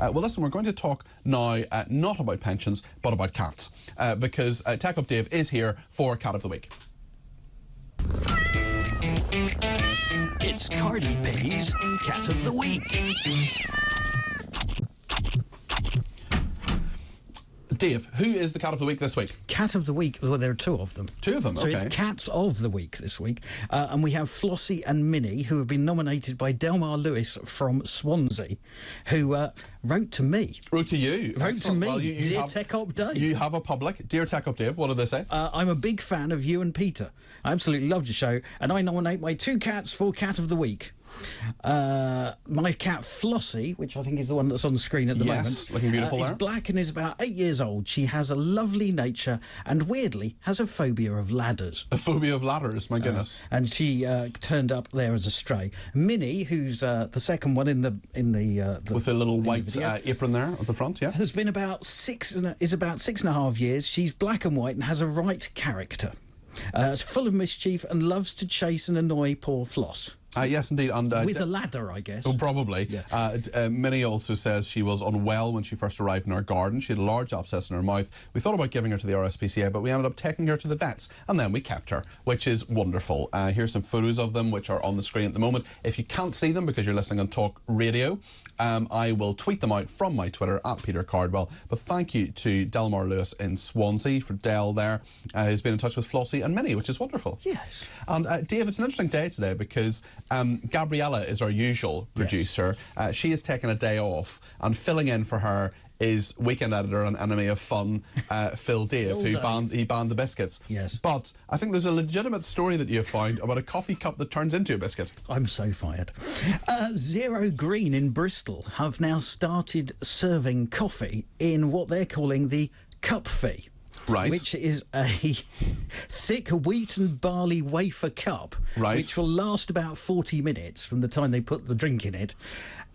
Well, listen, we're going to talk now not about pensions, but about cats, because Tech Up Dave is here for Cat of the Week. It's Cardi B's Cat of the Week. Dave, who is the Cat of the Week this week? Cat of the Week, well, there are two of them. Two of them, so okay. So it's Cats of the Week this week. And we have Flossie and Minnie, who have been nominated by Delmar Lewis from Swansea, who wrote to me. Wrote to you? Wrote Excellent. to me, Well, Dear Tech Up Dave. You have a public. Dear Tech Up Dave, what did they say? I'm a big fan of you and Peter. I absolutely loved your show, and I nominate my two cats for Cat of the Week. My cat Flossie, which I think is the one that's on the screen at the moment, looking beautiful is there. black and is about 8 years old. She has a lovely nature and weirdly has a phobia of ladders. A phobia of ladders, my goodness. And she turned up there as a stray. Minnie, who's the second one in the with a little white apron there at the front, yeah, has been about 6.5 years. She's black and white and has a right character. Is full of mischief and loves to chase and annoy poor Floss. Yes, indeed. And, with a ladder, I guess. Oh, probably. Yeah. Minnie also says she was unwell when she first arrived in our garden. She had a large abscess in her mouth. We thought about giving her to the RSPCA, but we ended up taking her to the vets, and then we kept her, which is wonderful. Here's some photos of them, which are on the screen at the moment. If you can't see them because you're listening on Talk Radio, I will tweet them out from my Twitter, at Peter Cardwell. But thank you to Delmar Lewis in Swansea, for Del there, who's been in touch with Flossie and Minnie, which is wonderful. Yes. And Dave, it's an interesting day today because Gabriella is our usual producer. Yes. She has taken a day off, and filling in for her is weekend editor and enemy of fun, Phil Dave, who banned the biscuits. Yes. But I think there's a legitimate story that you've found about a coffee cup that turns into a biscuit. I'm so fired. Zero Green in Bristol have now started serving coffee in what they're calling the cup fee. Right. Which is a thick wheat and barley wafer cup, right, which will last about 40 minutes from the time they put the drink in it.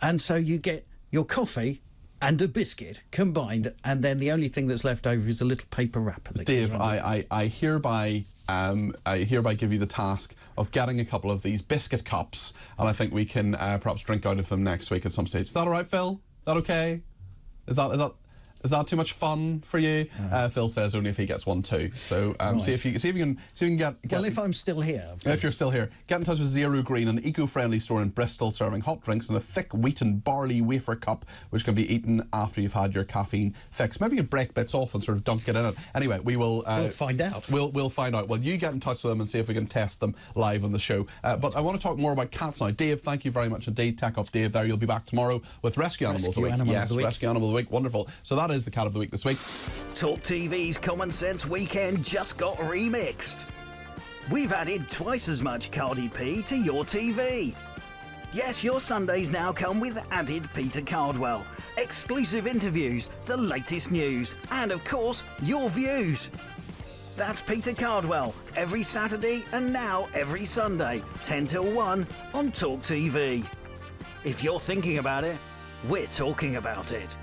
And so you get your coffee and a biscuit combined, and then the only thing that's left over is a little paper wrapper. Dave, I hereby give you the task of getting a couple of these biscuit cups, and I think we can perhaps drink out of them next week at some stage. Is that all right, Phil? Is that okay? Is that too much fun for you? Phil says only if he gets one too. So nice. see if you can get. Well, if I'm still here. If you're still here, get in touch with Zero Green, an eco-friendly store in Bristol serving hot drinks in a thick wheat and barley wafer cup, which can be eaten after you've had your caffeine fix. Maybe you break bits off and sort of dunk it in it. Anyway, we'll find out. We'll find out. Well, you get in touch with them and see if we can test them live on the show. But I want to talk more about cats now. Dave, thank you very much indeed. Tech Up Dave there. You'll be back tomorrow with Rescue Animal of the Week. Rescue Animal of the Week. Wonderful. So that is the Cat of the Week this week. Talk TV's Common Sense Weekend just got remixed. We've added twice as much Cardi P to your TV. Yes, your Sundays now come with added Peter Cardwell, exclusive interviews, the latest news, and of course, your views. That's Peter Cardwell, every Saturday and now every Sunday, 10 till 1 on Talk TV. If you're thinking about it, we're talking about it.